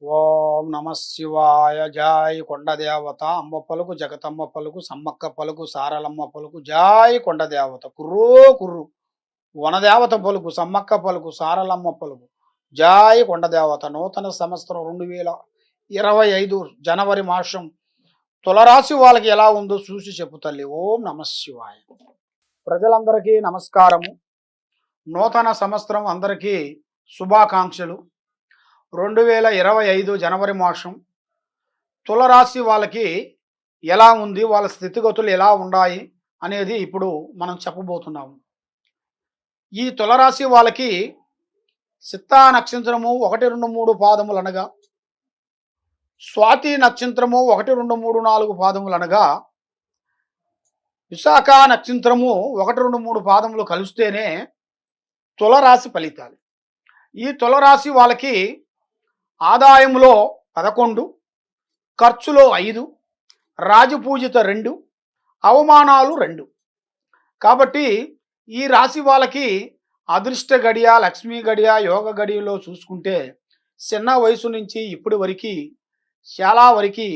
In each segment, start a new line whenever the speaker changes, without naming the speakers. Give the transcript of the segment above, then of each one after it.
ఓం నమ శివాయ. జాయ్ కొండదేవత అమ్మ పలుకు జగతమ్మ పలుకు సమ్మక్క పలుకు సారలమ్మ పలుకు జాయ్ కొండదేవత కుర్రో కుర్రు వనదేవత పలుకు సమ్మక్క పలుకు సారలమ్మ పలుకు జాయ్ కొండదేవత. నూతన సంవత్సరం 2025 జనవరి మాసం తులరాశి వాళ్ళకి ఎలా ఉందో చూసి చెప్పు తల్లి. ఓం నమ శివాయ. ప్రజలందరికీ నమస్కారము. నూతన సంవత్సరం అందరికీ శుభాకాంక్షలు. 2025 జనవరి మాసం తులరాశి వాళ్ళకి ఎలా ఉంది, వాళ్ళ స్థితిగతులు ఎలా ఉన్నాయి అనేది ఇప్పుడు మనం చెప్పబోతున్నాము. ఈ తులరాశి వాళ్ళకి చిత్తా నక్షత్రము 1, 2, 3 పాదములు అనగా, స్వాతి నక్షత్రము 1, 2, 3, 4 పాదములు అనగా, విశాఖ నక్షత్రము 1, 2, 3 పాదములు కలిస్తేనే తులరాశి ఫలితాలు. ఈ తులరాశి వాళ్ళకి ఆదాయములో 11, ఖర్చులో 5, రాజపూజిత 2, అవమానాలు 2. కాబట్టి ఈ రాశి వాళ్ళకి అదృష్ట గడియ, లక్ష్మీ గడియ, యోగ గడియలో చూసుకుంటే చిన్న వయసు నుంచి ఇప్పటి వరకు చాలా వరకు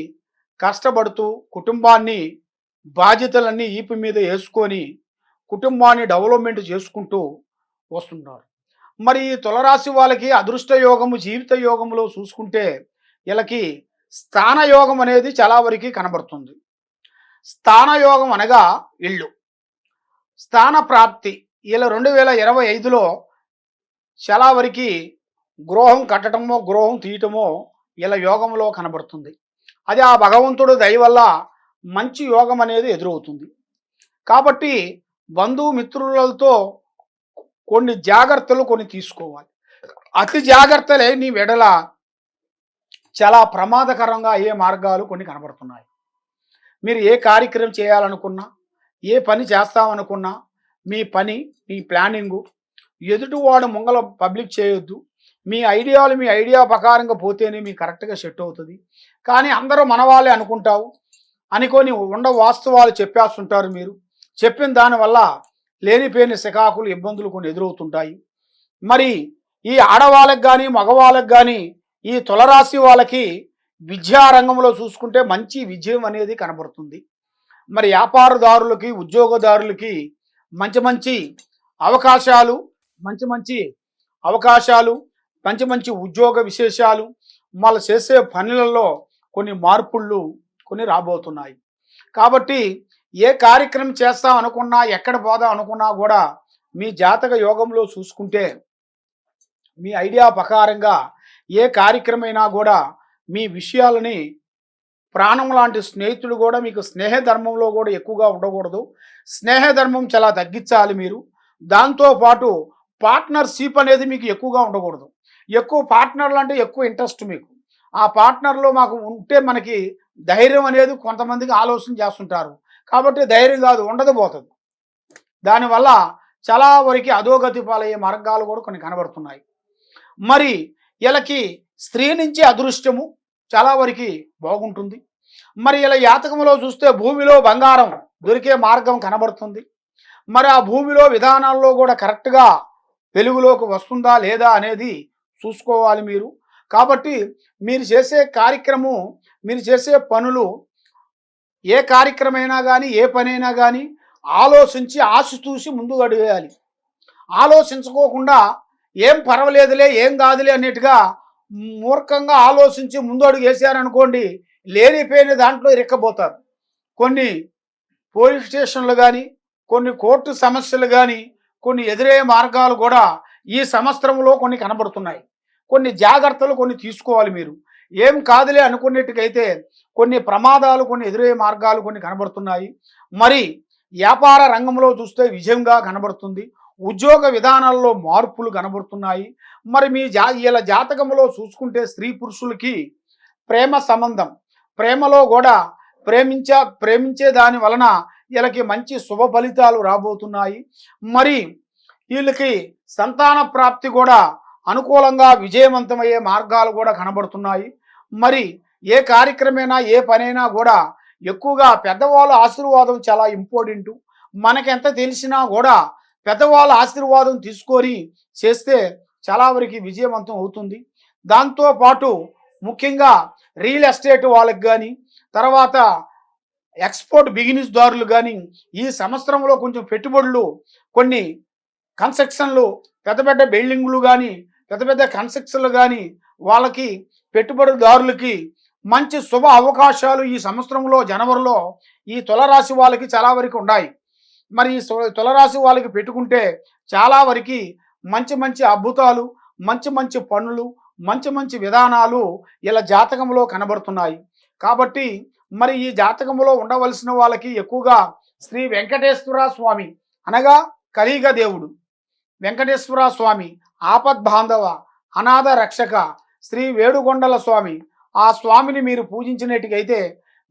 కష్టపడుతూ కుటుంబాన్ని బాధ్యతలన్నీ ఈపు మీద వేసుకొని కుటుంబాన్ని డెవలప్మెంట్ చేసుకుంటూ వస్తున్నారు. మరి ఈ తులరాశి వాళ్ళకి అదృష్ట యోగము, జీవిత యోగములో చూసుకుంటే వీళ్ళకి స్థాన యోగం అనేది చాలా వరకు కనబడుతుంది. స్థాన యోగం అనగా ఇల్లు స్థాన ప్రాప్తి. వీళ్ళ 2025లో చాలా వరకు గృహం కట్టడమో గృహం తీయటమో వీళ్ళ యోగంలో కనబడుతుంది. అది ఆ భగవంతుడు దయ వల్ల మంచి యోగం అనేది ఎదురవుతుంది. కాబట్టి బంధుమిత్రులతో కొన్ని జాగ్రత్తలు తీసుకోవాలి. అతి జాగ్రత్తలే నీ వెడల చాలా ప్రమాదకరంగా అయ్యే మార్గాలు కొన్ని కనబడుతున్నాయి. మీరు ఏ కార్యక్రమం చేయాలనుకున్నా, ఏ పని చేస్తామనుకున్నా, మీ పని, మీ ప్లానింగు ఎదుటివాడు ముంగల పబ్లిక్ చేయొద్దు. మీ ఐడియా ప్రకారంగా పోతేనే మీకు కరెక్ట్గా సెట్ అవుతుంది. కానీ అందరూ మన వాళ్ళే అనుకుంటావు అనుకొని వాస్తవాలు చెప్పేస్తుంటారు. మీరు చెప్పిన దానివల్ల లేనిపోయిన సికాకులు, ఇబ్బందులు కొన్ని ఎదురవుతుంటాయి. మరి ఈ ఆడవాళ్ళకి కానీ మగవాళ్ళకి కానీ ఈ తులరాశి వాళ్ళకి విద్యారంగంలో చూసుకుంటే మంచి విజయం అనేది కనబడుతుంది. మరి వ్యాపారదారులకి, ఉద్యోగదారులకి మంచి మంచి అవకాశాలు, మంచి మంచి ఉద్యోగ విశేషాలు, వాళ్ళు చేసే పనులలో కొన్ని మార్పులు కొన్ని రాబోతున్నాయి. కాబట్టి ఏ కార్యక్రమం చేస్తాం అనుకున్నా, ఎక్కడ పోదాం అనుకున్నా కూడా మీ జాతక యోగంలో చూసుకుంటే మీ ఐడియా ప్రకారంగా ఏ కార్యక్రమైనా కూడా మీ విషయాలని ప్రాణం లాంటి స్నేహితుడు కూడా మీకు స్నేహధర్మంలో కూడా ఎక్కువగా ఉండకూడదు. స్నేహధర్మం చాలా తగ్గించాలి మీరు. దాంతోపాటు పార్ట్నర్షిప్ అనేది మీకు ఎక్కువగా ఉండకూడదు. ఎక్కువ పార్ట్నర్లు అంటే ఎక్కువ ఇంట్రెస్ట్ మీకు. ఆ పార్ట్నర్లో మాకు ఉంటే మనకి ధైర్యం అనేది కొంతమందికి ఆలోచన చేస్తుంటారు. కాబట్టి ధైర్యం కాదు, ఉండదు పోతుంది. దానివల్ల చాలా వరకు అధోగతి పాలయ్యే మార్గాలు కూడా కొన్ని కనబడుతున్నాయి. మరి వీళ్ళకి స్త్రీ నుంచి అదృష్టము చాలా వరకు బాగుంటుంది. మరి ఇలా జాతకంలో చూస్తే భూమిలో బంగారం దొరికే మార్గం కనబడుతుంది. మరి ఆ భూమిలో విధానాల్లో కూడా కరెక్ట్గా వెలుగులోకి వస్తుందా లేదా అనేది చూసుకోవాలి మీరు. కాబట్టి మీరు చేసే కార్యక్రమం, మీరు చేసే పనులు, ఏ కార్యక్రమైనా కానీ ఏ పనైనా కానీ ఆలోచించి ఆశతూసి ముందుకు అడిగేయాలి. ఆలోచించుకోకుండా ఏం పర్వాలేదులే, ఏం కాదులే అన్నట్టుగా మూర్ఖంగా ఆలోచించి ముందు అడుగు వేసారనుకోండి, లేనిపోయిన దాంట్లో ఇరక్కబోతారు. కొన్ని పోలీస్ స్టేషన్లు కానీ, కొన్ని కోర్టు సమస్యలు కానీ, కొన్ని ఎదురయ్యే మార్గాలు కూడా ఈ సంవత్సరంలో కొన్ని కనబడుతున్నాయి. కొన్ని జాగ్రత్తలు కొన్ని తీసుకోవాలి మీరు. ఏం కాదులే అనుకునేట్టుకైతే కొన్ని ప్రమాదాలు, కొన్ని ఎదురయ్యే మార్గాలు కొన్ని కనబడుతున్నాయి. మరి వ్యాపార రంగంలో చూస్తే విజయంగా కనబడుతుంది. ఉద్యోగ విధానాల్లో మార్పులు కనబడుతున్నాయి. మరి మీ వీళ్ళ జాతకంలో చూసుకుంటే స్త్రీ పురుషులకి ప్రేమ సంబంధం, ప్రేమలో కూడా ప్రేమించే దాని వలన వీళ్ళకి మంచి శుభ ఫలితాలు రాబోతున్నాయి. మరి వీళ్ళకి సంతాన ప్రాప్తి కూడా అనుకూలంగా విజయవంతమయ్యే మార్గాలు కూడా కనబడుతున్నాయి. మరి ఏ కార్యక్రమైనా, ఏ పనైనా కూడా ఎక్కువగా పెద్దవాళ్ళ ఆశీర్వాదం చాలా ఇంపార్టెంట్. మనకెంత తెలిసినా కూడా పెద్దవాళ్ళ ఆశీర్వాదం తీసుకొని చేస్తే చాలా వరకు విజయవంతం అవుతుంది. దాంతోపాటు ముఖ్యంగా రియల్ ఎస్టేట్ వాళ్ళకి కానీ, తర్వాత ఎక్స్‌పోర్ట్ బిజినెస్ దారులు గానీ, ఈ సంవత్సరంలో కొంచెం పెట్టుబడులు కొన్ని కన్‌స్ట్రక్షన్‌లు పెద్ద పెద్ద బిల్డింగులు గానీ, పెద్ద పెద్ద కన్‌స్ట్రక్షన్‌లు గానీ, వాళ్ళకి పెట్టుబడిదారులకి మంచి శుభ అవకాశాలు ఈ సంవత్సరంలో జనవరిలో ఈ తులరాశి వాళ్ళకి చాలా వరకు ఉన్నాయి. మరి ఈ తులరాశి వాళ్ళకి పెట్టుకుంటే చాలా వరకి మంచి మంచి అద్భుతాలు, మంచి మంచి పనులు, మంచి మంచి విధానాలు ఇలా జాతకంలో కనబడుతున్నాయి. కాబట్టి మరి ఈ జాతకంలో ఉండవలసిన వాళ్ళకి ఎక్కువగా శ్రీ వెంకటేశ్వర స్వామి అనగా కలియుగ దేవుడు వెంకటేశ్వర స్వామి, ఆపద్బాంధవ, అనాథ రక్షక శ్రీ వేడుగొండల స్వామి, ఆ స్వామిని మీరు పూజించినట్టుగైతే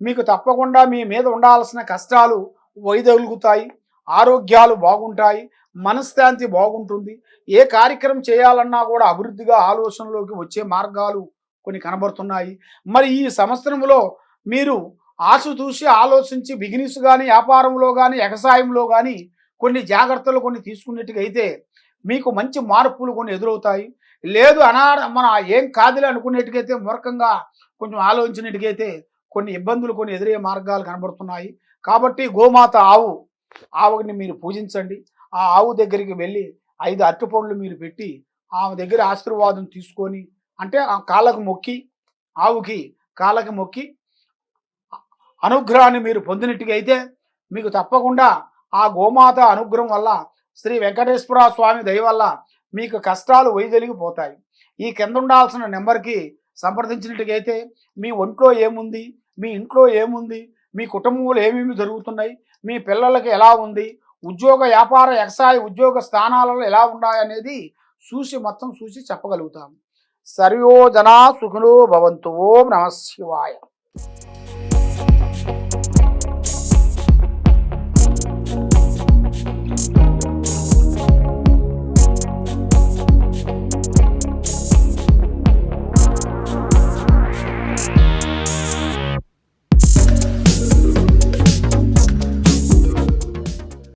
మీకు తప్పకుండా మీ మీద ఉండాల్సిన కష్టాలు వైదొలుగుతాయి, ఆరోగ్యాలు బాగుంటాయి, మనశ్శాంతి బాగుంటుంది. ఏ కార్యక్రమం చేయాలన్నా కూడా అభివృద్ధిగా ఆలోచనలోకి వచ్చే మార్గాలు కొన్ని కనబడుతున్నాయి. మరి ఈ సంవత్సరంలో మీరు ఆచితూచి ఆలోచించి బిజినెస్ కానీ, వ్యాపారంలో కానీ, వ్యవసాయంలో కానీ కొన్ని జాగ్రత్తలు కొన్ని తీసుకున్నట్టుగైతే మీకు మంచి మార్పులు కొన్ని ఎదురవుతాయి. లేదు మన ఏం కాదులే అనుకునేట్టుగైతే మూర్ఖంగా కొంచెం ఆలోచించినట్టుగైతే కొన్ని ఇబ్బందులు కొన్ని ఎదురయ్యే మార్గాలు కనబడుతున్నాయి. కాబట్టి గోమాత ఆవుని మీరు పూజించండి. ఆ ఆవు దగ్గరికి వెళ్ళి 5 అరటిపండ్లు మీరు పెట్టి ఆమె దగ్గర ఆశీర్వాదం తీసుకొని, అంటే ఆ కాళ్ళకు మొక్కి, ఆవుకి కాళ్ళకి మొక్కి అనుగ్రహాన్ని మీరు పొందినట్టుగా అయితే మీకు తప్పకుండా ఆ గోమాత అనుగ్రహం వల్ల, శ్రీ వెంకటేశ్వర స్వామి దయ వల్ల మీకు కష్టాలు వైదొలిగిపోతాయి. ఈ కింద ఉండాల్సిన నెంబర్కి సంప్రదించినట్టుగైతే మీ ఒంట్లో ఏముంది, మీ ఇంట్లో ఏముంది, మీ కుటుంబంలో ఏమేమి జరుగుతున్నాయి, మీ పిల్లలకి ఎలా ఉంది, ఉద్యోగ వ్యాపార వ్యవసాయ ఉద్యోగ స్థానాలలో ఎలా ఉన్నాయనేది మొత్తం చూసి చెప్పగలుగుతాము. సర్వో జనా సుఖినో భవంతు. ఓం నమః శివాయ.